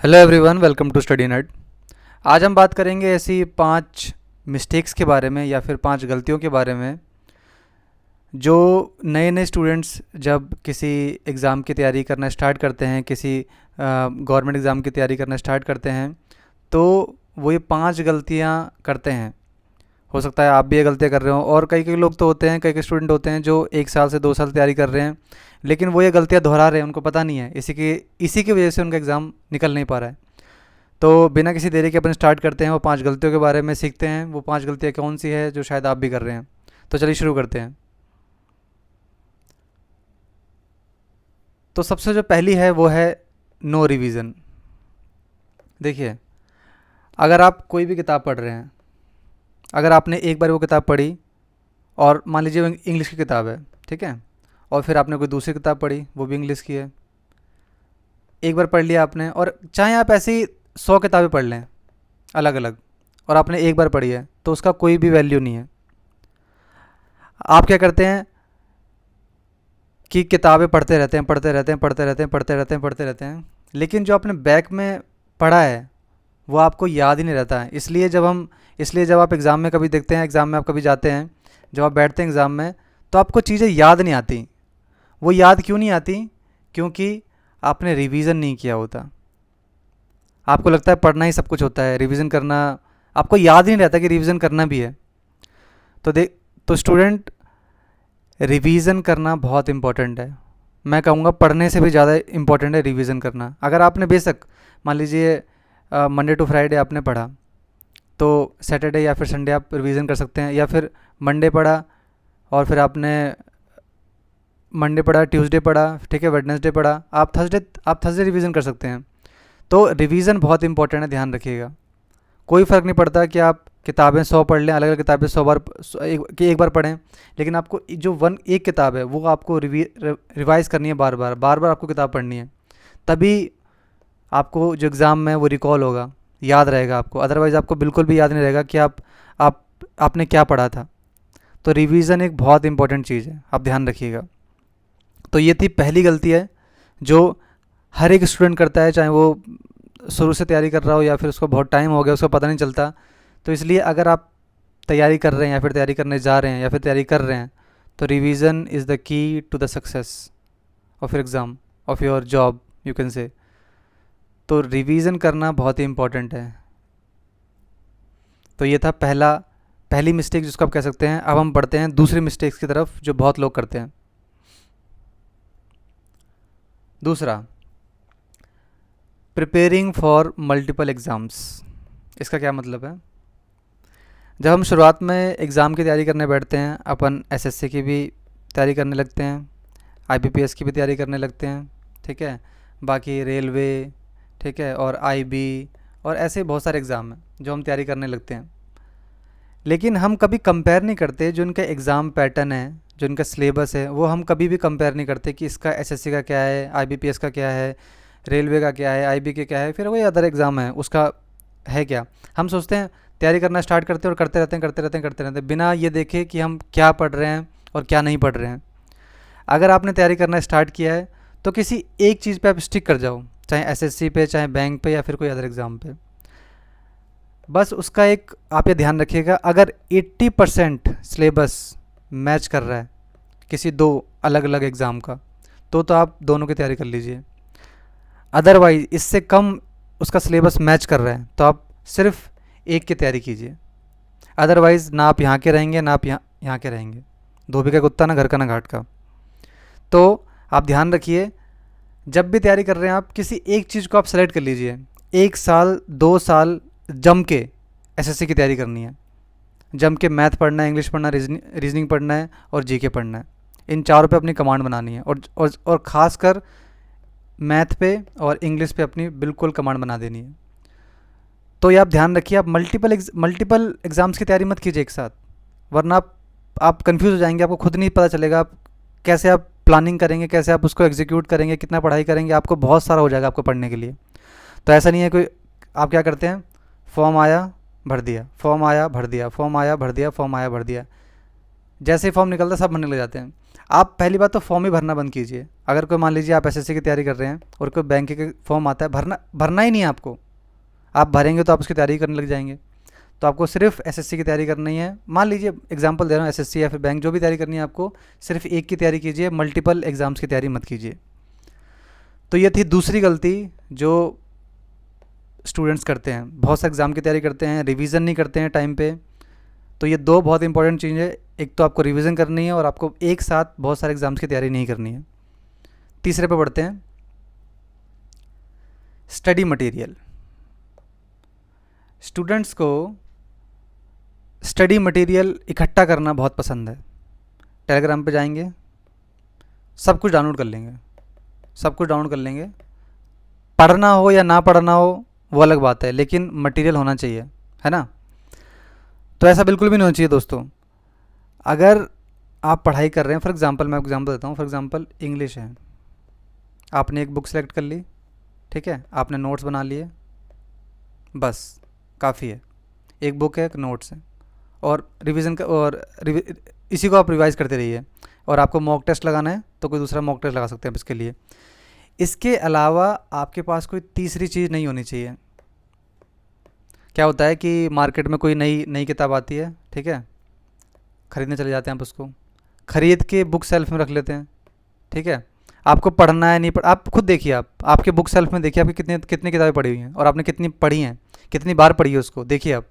Hello everyone, welcome to Study Net. आज हम बात करेंगे ऐसी 5 मिस्टेक्स के बारे में या फिर 5 गलतियों के बारे में जो नए नए स्टूडेंट्स जब किसी एग्ज़ाम की तैयारी करना स्टार्ट करते हैं, किसी गवर्नमेंट एग्ज़ाम की तैयारी करना स्टार्ट करते हैं, तो वो ये 5 गलतियाँ करते हैं। हो सकता है आप भी ये गलतियाँ कर रहे हो, और कई कई लोग तो होते हैं, कई कई स्टूडेंट होते हैं जो 1 साल से 2 साल तैयारी कर रहे हैं, लेकिन वो ये गलतियाँ दोहरा रहे हैं, उनको पता नहीं है। इसी की वजह से उनका एग्ज़ाम निकल नहीं पा रहा है। तो बिना किसी देरी के अपन स्टार्ट करते हैं, वो 5 गलतियों के बारे में सीखते हैं। वो 5 गलतियाँ कौन सी है जो शायद आप भी कर रहे हैं। तो चलिए शुरू करते हैं। तो सबसे जो पहली है वो है नो रिवीजन। देखिए, अगर आप कोई भी किताब पढ़ रहे हैं, अगर आपने एक बार वो किताब पढ़ी, और मान लीजिए वो इंग्लिश की किताब है, ठीक है, और फिर आपने कोई दूसरी किताब पढ़ी, वो भी इंग्लिश की है, एक बार पढ़ लिया आपने, और चाहे आप ऐसी 100 किताबें पढ़ लें अलग अलग, और आपने एक बार पढ़ी है, तो उसका कोई भी वैल्यू नहीं है। आप क्या करते हैं कि किताबें पढ़ते रहते हैं, पढ़ते रहते हैं, पढ़ते रहते हैं, पढ़ते रहते हैं, पढ़ते रहते हैं, लेकिन जो आपने बैक में पढ़ा है वो आपको याद ही नहीं रहता है। इसलिए जब आप एग्ज़ाम में कभी देखते हैं, एग्ज़ाम में आप कभी जाते हैं, जब आप बैठते हैं एग्ज़ाम में, तो आपको चीज़ें याद नहीं आती। वो याद क्यों नहीं आती? क्योंकि आपने रिवीजन नहीं किया होता। आपको लगता है पढ़ना ही सब कुछ होता है, रिवीजन करना आपको याद ही नहीं रहता कि रिवीजन करना भी है। तो तो स्टूडेंट, रिवीजन करना बहुत इम्पोर्टेंट है। मैं कहूँगा पढ़ने से भी ज़्यादा इम्पोर्टेंट है रिवीजन करना। अगर आपने बेशक मान लीजिए मंडे टू फ्राइडे आपने पढ़ा, तो सैटरडे या फिर संडे आप रिवीजन कर सकते हैं, या फिर मंडे पढ़ा और फिर आपने मंडे पढ़ा, ट्यूसडे पढ़ा, ठीक है, वेडनेसडे पढ़ा, आप थर्सडे रिवीजन कर सकते हैं। तो रिवीजन बहुत इंपॉर्टेंट है, ध्यान रखिएगा। कोई फ़र्क नहीं पड़ता कि आप किताबें 100 पढ़ लें, अलग अलग किताबें 100 बार एक बार पढ़ें, लेकिन आपको जो एक किताब है वो आपको रिवाइज़ करनी है, बार बार बार बार आपको किताब पढ़नी है। तभी आपको जो एग्ज़ाम में वो रिकॉल होगा, याद रहेगा आपको। अदरवाइज़ आपको बिल्कुल भी याद नहीं रहेगा कि आप आपने क्या पढ़ा था। तो रिवीज़न एक बहुत इंपॉर्टेंट चीज़ है, आप ध्यान रखिएगा। तो ये थी पहली गलती है जो हर एक स्टूडेंट करता है, चाहे वो शुरू से तैयारी कर रहा हो या फिर उसको बहुत टाइम हो गया, उसको पता नहीं चलता। तो इसलिए अगर आप तैयारी कर रहे हैं या फिर तैयारी करने जा रहे हैं या फिर तैयारी कर रहे हैं, तो revision is the key to the success of your exam, of your job, you can say. तो रिवीजन करना बहुत ही इम्पोर्टेंट है। तो ये था पहली मिस्टेक जिसको आप कह सकते हैं। अब हम बढ़ते हैं दूसरी मिस्टेक्स की तरफ जो बहुत लोग करते हैं। दूसरा, प्रिपेयरिंग फॉर मल्टीपल एग्ज़ाम्स। इसका क्या मतलब है? जब हम शुरुआत में एग्ज़ाम की तैयारी करने बैठते हैं, अपन एसएससी की भी तैयारी करने लगते हैं, आईबीपीएस की भी तैयारी करने लगते हैं, ठीक है, बाकी रेलवे, ठीक है, और आईबी, और ऐसे बहुत सारे एग्ज़ाम हैं जो हम तैयारी करने लगते हैं। लेकिन हम कभी कंपेयर नहीं करते जो इनका एग्ज़ाम पैटर्न है, जो इनका सिलेबस है, वो हम कभी भी कंपेयर नहीं करते कि इसका एसएससी का क्या है, आईबीपीएस का क्या है, रेलवे का क्या है, आईबी के क्या है, फिर वही अदर एग्ज़ाम है उसका है क्या। हम सोचते हैं, तैयारी करना स्टार्ट करते हैं और करते रहते हैं, करते रहते हैं, करते रहते हैं, बिना ये देखे कि हम क्या पढ़ रहे हैं और क्या नहीं पढ़ रहे हैं। अगर आपने तैयारी करना स्टार्ट किया है तो किसी एक चीज़ पे आप स्टिक कर जाओ, चाहे एसएससी पे, चाहे बैंक पे, या फिर कोई अदर एग्ज़ाम पे। बस उसका एक आप ये ध्यान रखिएगा, अगर 80% सिलेबस मैच कर रहा है किसी दो अलग अलग एग्ज़ाम का, तो आप दोनों की तैयारी कर लीजिए। अदरवाइज़ इससे कम उसका सिलेबस मैच कर रहा है तो आप सिर्फ एक की तैयारी कीजिए। अदरवाइज़ ना आप यहाँ के रहेंगे, ना आप यहाँ के रहेंगे। धोबी का कुत्ता ना घर का ना घाट का। तो आप ध्यान रखिए, जब भी तैयारी कर रहे हैं आप किसी एक चीज़ को आप सेलेक्ट कर लीजिए। 1 साल 2 साल जम के एसएससी की तैयारी करनी है, जम के मैथ पढ़ना है, इंग्लिश पढ़ना है, रीजनिंग पढ़ना है और जीके पढ़ना है। इन चारों पे अपनी कमांड बनानी है, और ख़ासकर मैथ पे और इंग्लिश पे अपनी बिल्कुल कमांड बना देनी है। तो ये आप ध्यान रखिए, आप मल्टीपल एग्ज़ाम्स की तैयारी मत कीजिए एक साथ, वरना आप कंफ्यूज हो जाएंगे, आपको खुद नहीं पता चलेगा आप कैसे आप प्लानिंग करेंगे, कैसे आप उसको एग्जीक्यूट करेंगे, कितना पढ़ाई करेंगे, आपको बहुत सारा हो जाएगा आपको पढ़ने के लिए। तो ऐसा नहीं है कोई, आप क्या करते हैं, फॉर्म आया भर दिया, फॉर्म आया भर दिया, फॉर्म आया भर दिया, फॉर्म आया भर दिया, जैसे ही फॉर्म निकलता सब भरने लग जाते हैं। आप पहली बात तो फॉर्म ही भरना बंद कीजिए। अगर कोई मान लीजिए आप एसएससी की तैयारी कर रहे हैं और कोई बैंक के फॉर्म आता है, भरना भरना ही नहीं है आपको। आप भरेंगे तो आप उसकी तैयारी करने लग जाएंगे। तो आपको सिर्फ एसएससी की तैयारी करनी है। मान लीजिए एग्जांपल दे रहा हूँ, एसएससी या फिर बैंक जो भी तैयारी करनी है आपको, सिर्फ एक की तैयारी कीजिए, मल्टीपल एग्ज़ाम्स की तैयारी मत कीजिए। तो ये थी दूसरी गलती जो स्टूडेंट्स करते हैं, बहुत से एग्ज़ाम की तैयारी करते हैं, रिवीजन नहीं करते हैं टाइम पे। तो ये दो बहुत इंपॉर्टेंट चीज़ है, एक तो आपको रिवीजन करनी है और आपको एक साथ बहुत सारे एग्ज़ाम्स की तैयारी नहीं करनी है। तीसरे पे बढ़ते हैं, स्टडी मटेरियल। स्टूडेंट्स को स्टडी मटेरियल इकट्ठा करना बहुत पसंद है। टेलीग्राम पे जाएंगे, सब कुछ डाउनलोड कर लेंगे, सब कुछ डाउनलोड कर लेंगे। पढ़ना हो या ना पढ़ना हो वो अलग बात है, लेकिन मटेरियल होना चाहिए, है ना। तो ऐसा बिल्कुल भी नहीं होना चाहिए दोस्तों। अगर आप पढ़ाई कर रहे हैं, फॉर एग्जांपल मैं एग्जांपल देता हूँ, फॉर एग्जांपल इंग्लिश है, आपने एक बुक सेलेक्ट कर ली, ठीक है, आपने नोट्स बना लिए, बस काफ़ी है। एक बुक है, एक नोट्स है, और रिवीजन का, और इसी को आप रिवाइज करते रहिए। और आपको मॉक टेस्ट लगाना है तो कोई दूसरा मॉक टेस्ट लगा सकते हैं आप इसके लिए। इसके अलावा आपके पास कोई तीसरी चीज़ नहीं होनी चाहिए। क्या होता है कि मार्केट में कोई नई नई किताब आती है, ठीक है, ख़रीदने चले जाते हैं आप उसको, ख़रीद के बुक सेल्फ में रख लेते हैं, ठीक है। आपको पढ़ना है, नहीं पढ़, आप खुद देखिए, आप आपके बुक सेल्फ में देखिए आपकी कितनी कितनी किताबें पढ़ी हुई हैं और आपने कितनी पढ़ी हैं, कितनी बार पढ़ी है उसको, देखिए आप।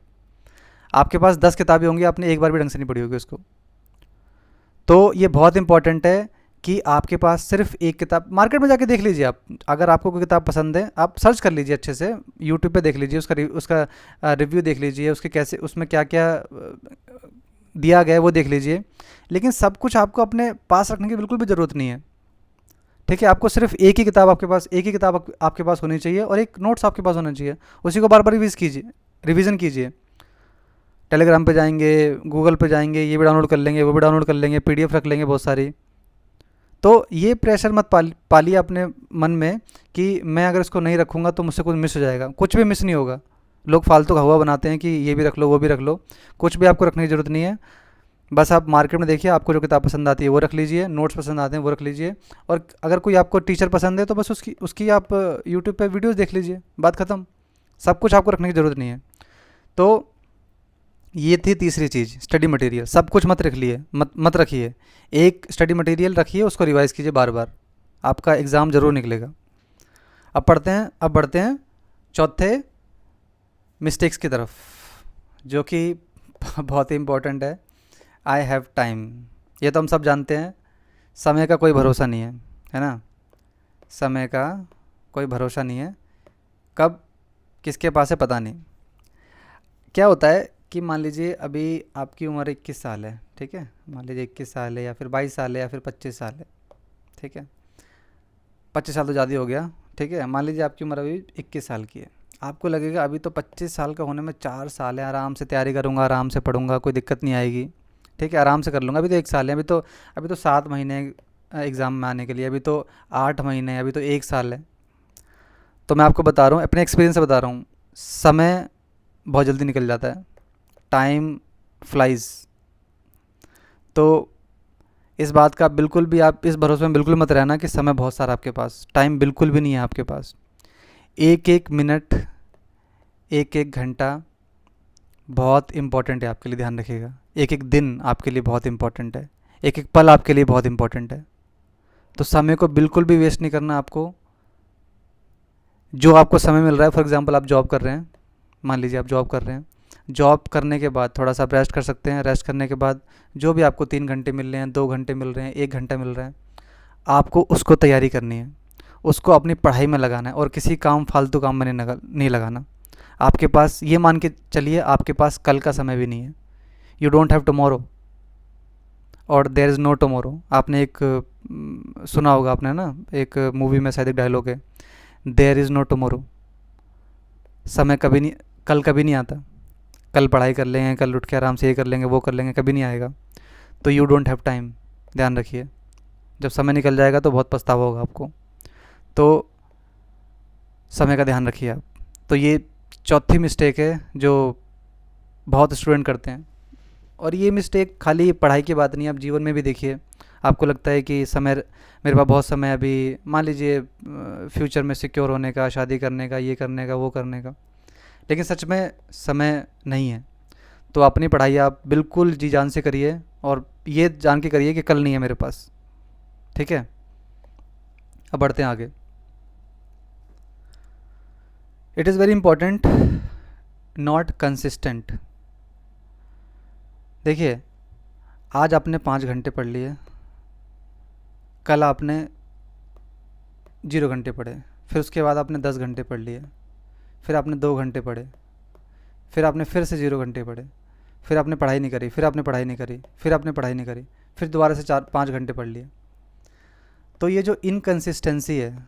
आपके पास 10 किताबें होंगी, आपने एक बार भी ढंग से नहीं पढ़ी होगी उसको। तो ये बहुत इंपॉर्टेंट है कि आपके पास सिर्फ एक किताब, मार्केट में जाके देख लीजिए आप, अगर आपको कोई किताब पसंद है आप सर्च कर लीजिए अच्छे से, यूट्यूब पे देख लीजिए, उसका रिव्यू देख लीजिए, उसके कैसे, उसमें क्या क्या दिया गया है वो देख लीजिए। लेकिन सब कुछ आपको अपने पास रखने की बिल्कुल भी ज़रूरत नहीं है, ठीक है। आपको सिर्फ एक ही किताब, आपके पास एक ही किताब आपके पास होनी चाहिए और एक नोट्स आपके पास होना चाहिए। उसी को बार बार रिवीजन कीजिए। टेलीग्राम पे जाएंगे, गूगल पे जाएंगे, ये भी डाउनलोड कर लेंगे, वो भी डाउनलोड कर लेंगे, पीडीएफ रख लेंगे बहुत सारी। तो ये प्रेशर मत पालिए अपने मन में कि मैं अगर इसको नहीं रखूँगा तो मुझसे कुछ मिस हो जाएगा। कुछ भी मिस नहीं होगा। लोग फालतू का हवा बनाते हैं कि ये भी रख लो, वो भी रख लो। कुछ भी आपको रखने की ज़रूरत नहीं है। बस आप मार्केट में देखिए, आपको जो किताब पसंद आती है वो रख लीजिए, नोट्स पसंद आते हैं वो रख लीजिए। और अगर कोई आपको टीचर पसंद है तो बस उसकी उसकी आप यूट्यूब पे वीडियोस देख लीजिए, बात ख़त्म। सब कुछ आपको रखने की ज़रूरत नहीं है। तो ये थी तीसरी चीज़, स्टडी मटेरियल। सब कुछ मत रख लिए, मत रखिए। एक स्टडी मटेरियल रखिए, उसको रिवाइज़ कीजिए बार बार, आपका एग्ज़ाम ज़रूर निकलेगा। अब बढ़ते हैं चौथे मिस्टेक्स की तरफ, जो कि बहुत ही इम्पोर्टेंट है। I have time. ये तो हम सब जानते हैं, समय का कोई भरोसा नहीं है ना। समय का कोई भरोसा नहीं है, कब किसके पास है पता नहीं। क्या होता है कि मान लीजिए अभी आपकी उम्र 21 साल है, ठीक है, मान लीजिए 21 साल है या फिर 22 साल है या फिर 25 साल है, ठीक है। 25 साल तो ज़्यादा हो गया, ठीक है। मान लीजिए आपकी उम्र अभी 21 साल की है। आपको लगेगा अभी तो 25 साल का होने में 4 साल है, आराम से तैयारी करूँगा, आराम से पढ़ूंगा, कोई दिक्कत नहीं आएगी, ठीक है, आराम से कर लूँगा। अभी तो 1 साल है, अभी तो 7 महीने एग्ज़ाम में आने के लिए, अभी तो 8 महीने, अभी तो 1 साल है। तो मैं आपको बता रहा हूँ, अपने एक्सपीरियंस से बता रहा हूँ, समय बहुत जल्दी निकल जाता है। Time flies. तो इस बात का बिल्कुल भी, आप इस भरोसे में बिल्कुल मत रहना कि समय बहुत सारा आपके पास, टाइम बिल्कुल भी नहीं है आपके पास। एक एक मिनट, एक एक घंटा बहुत इम्पॉर्टेंट है आपके लिए, ध्यान रखिएगा। एक एक दिन आपके लिए बहुत इम्पॉर्टेंट है, एक एक पल आपके लिए बहुत इम्पॉर्टेंट है। तो समय को बिल्कुल भी वेस्ट नहीं करना आपको। जो आपको समय मिल रहा है, फॉर एग्ज़ाम्पल आप जॉब कर रहे हैं, मान लीजिए आप जॉब कर रहे हैं, जॉब करने के बाद थोड़ा सा आप रेस्ट कर सकते हैं। रेस्ट करने के बाद जो भी आपको 3 घंटे मिल रहे हैं, 2 घंटे मिल रहे हैं, 1 घंटा मिल रहा है, आपको उसको तैयारी करनी है, उसको अपनी पढ़ाई में लगाना है और किसी काम, फालतू काम में नहीं लगाना। आपके पास, ये मान के चलिए, आपके पास कल का समय भी नहीं है। यू डोंट हैव टमोरो और देयर इज़ नो टमोरो। आपने एक सुना होगा आपने ना, एक मूवी में शायद एक डायलॉग है, देयर इज़ नो टमोरो। समय कभी नहीं, कल कभी नहीं आता। कल पढ़ाई कर लेंगे, कल उठ के आराम से ये कर लेंगे, वो कर लेंगे, कभी नहीं आएगा। तो यू डोंट हैव टाइम, ध्यान रखिए। जब समय निकल जाएगा तो बहुत पछतावा होगा आपको। तो समय का ध्यान रखिए आप। तो ये चौथी मिस्टेक है जो बहुत स्टूडेंट करते हैं। और ये मिस्टेक खाली पढ़ाई की बात नहीं है, आप जीवन में भी देखिए। आपको लगता है कि समय, मेरे पास बहुत समय है अभी, मान लीजिए फ्यूचर में सिक्योर होने का, शादी करने का, ये करने का, वो करने का, लेकिन सच में समय नहीं है। तो अपनी पढ़ाई आप बिल्कुल जी जान से करिए और ये जान के करिए कि कल नहीं है मेरे पास। ठीक है, अब बढ़ते हैं आगे। It is very important not consistent. देखिए, आज आपने 5 घंटे पढ़ लिए, कल आपने 0 घंटे पढ़े, फिर उसके बाद आपने 10 घंटे पढ़ लिए, फिर आपने 2 घंटे पढ़े, फिर आपने फिर से 0 घंटे पढ़े, फिर आपने पढ़ाई नहीं करी, फिर आपने पढ़ाई नहीं करी, फिर आपने पढ़ाई नहीं करी, फिर दोबारा से 4-5 घंटे पढ़ लिए। तो ये जो इनकन्सिस्टेंसी है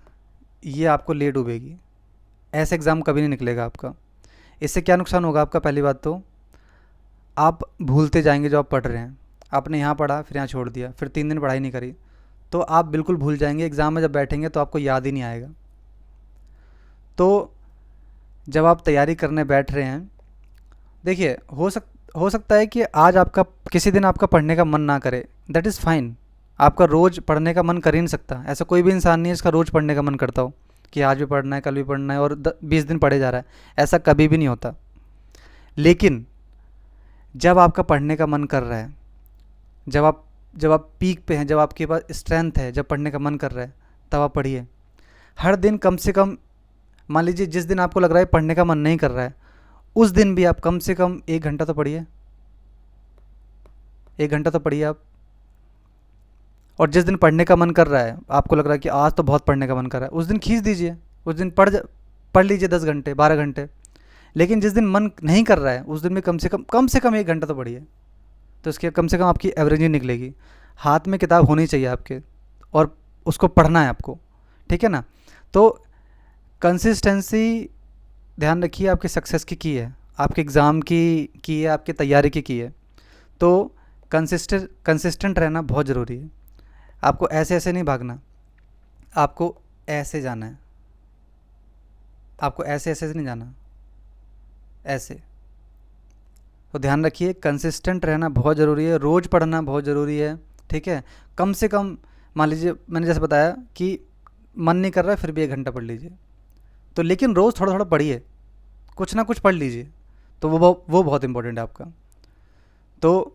ये आपको ले डूबेगी। ऐसे एग्ज़ाम कभी नहीं निकलेगा आपका। इससे क्या नुकसान होगा आपका? पहली बात तो आप भूलते जाएंगे जो आप पढ़ रहे हैं। आपने यहाँ पढ़ा, फिर यहाँ छोड़ दिया, फिर 3 दिन पढ़ाई नहीं करी, तो आप बिल्कुल भूल जाएंगे। एग्ज़ाम में जब बैठेंगे तो आपको याद ही नहीं आएगा। तो जब आप तैयारी करने बैठ रहे हैं, देखिए हो सकता है कि आज आपका, किसी दिन आपका पढ़ने का मन ना करे, दैट इज़ फाइन। आपका रोज़ पढ़ने का मन कर ही नहीं सकता। ऐसा कोई भी इंसान नहीं है इसका रोज़ पढ़ने का मन करता हो कि आज भी पढ़ना है, कल भी पढ़ना है, और 20 दिन पढ़े जा रहा है। ऐसा कभी भी नहीं होता। लेकिन जब आपका पढ़ने का मन कर रहा है, जब आप पीक पे हैं, जब आपके पास स्ट्रेंथ है, जब पढ़ने का मन कर रहा है, तब आप पढ़िए। हर दिन कम से कम, मान लीजिए जिस दिन आपको लग रहा है पढ़ने का मन नहीं कर रहा है, उस दिन भी आप कम से कम 1 घंटा तो पढ़िए। 1 घंटा तो पढ़िए आप। और जिस दिन पढ़ने का मन कर रहा है, आपको लग रहा है कि आज तो बहुत पढ़ने का मन कर रहा है, उस दिन खींच दीजिए, उस दिन पढ़ लीजिए 10 घंटे, 12 घंटे। लेकिन जिस दिन मन नहीं कर रहा है, उस दिन में कम से कम 1 घंटा तो पढ़िए। तो इसके कम से कम आपकी एवरेज ही निकलेगी। हाथ में किताब होनी चाहिए आपके, और उसको पढ़ना है आपको। ठीक है ना? तो कंसिस्टेंसी, ध्यान रखिए, आपकी सक्सेस की है, आपके एग्ज़ाम की है, आपकी तैयारी की है। तो कंसिस्टेंट रहना बहुत ज़रूरी है। आपको ऐसे ऐसे नहीं भागना, आपको ऐसे जाना है। आपको ऐसे ऐसे नहीं जाना, ऐसे। तो ध्यान रखिए, कंसिस्टेंट रहना बहुत ज़रूरी है, रोज़ पढ़ना बहुत ज़रूरी है। ठीक है? कम से कम, मान लीजिए मैंने जैसे बताया कि मन नहीं कर रहा है, फिर भी 1 घंटा पढ़ लीजिए। तो लेकिन रोज़ थोड़ा थोड़ा पढ़िए, कुछ ना कुछ पढ़ लीजिए। तो वो बहुत इंपॉर्टेंट है आपका। तो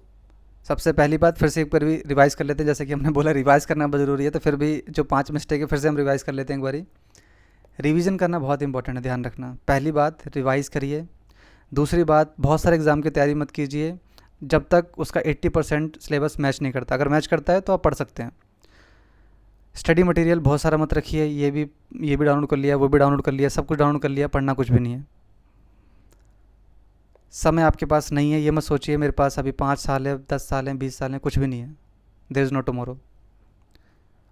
सबसे पहली बात, फिर से एक बार भी रिवाइज़ कर लेते हैं। जैसे कि हमने बोला रिवाइज़ करना बहुत ज़रूरी है, तो फिर भी जो 5 मिस्टेक है फिर से हम रिवाइज़ कर लेते हैं एक बारी। रिवीजन करना बहुत इंपॉर्टेंट है, ध्यान रखना। पहली बात, रिवाइज़ करिए। दूसरी बात, बहुत सारे एग्ज़ाम की तैयारी मत कीजिए जब तक उसका 80% सिलेबस मैच नहीं करता। अगर मैच करता है तो आप पढ़ सकते हैं। स्टडी मटेरियल बहुत सारा मत रखिए, ये भी डाउनलोड कर लिया, वो भी डाउनलोड कर लिया, सब कुछ डाउनलोड कर लिया, पढ़ना कुछ भी नहीं है। समय आपके पास नहीं है, ये मत सोचिए मेरे पास अभी 5 साल है, 10 साल है, 20 साल है, कुछ भी नहीं है। There is no tomorrow.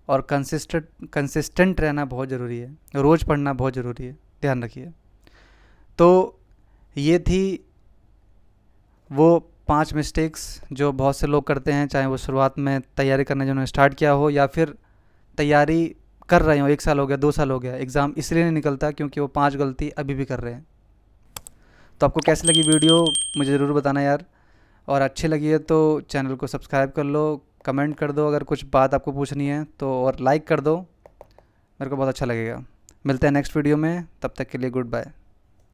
और कंसिस्टेंट रहना बहुत ज़रूरी है, रोज़ पढ़ना बहुत ज़रूरी है, ध्यान रखिए। तो ये थी वो 5 मिस्टेक्स जो बहुत से लोग करते हैं, चाहे वो शुरुआत में तैयारी करने जिन्होंने स्टार्ट किया हो, या फिर तैयारी कर रहे हो, 1 साल हो गया, 2 साल हो गया, एग्ज़ाम इसलिए नहीं निकलता क्योंकि वो 5 गलती अभी भी कर रहे हैं। तो आपको कैसी लगी वीडियो मुझे ज़रूर बताना यार, और अच्छी लगी है तो चैनल को सब्सक्राइब कर लो, कमेंट कर दो अगर कुछ बात आपको पूछनी है तो, और लाइक कर दो, मेरे को बहुत अच्छा लगेगा। मिलते हैं नेक्स्ट वीडियो में, तब तक के लिए गुड बाय।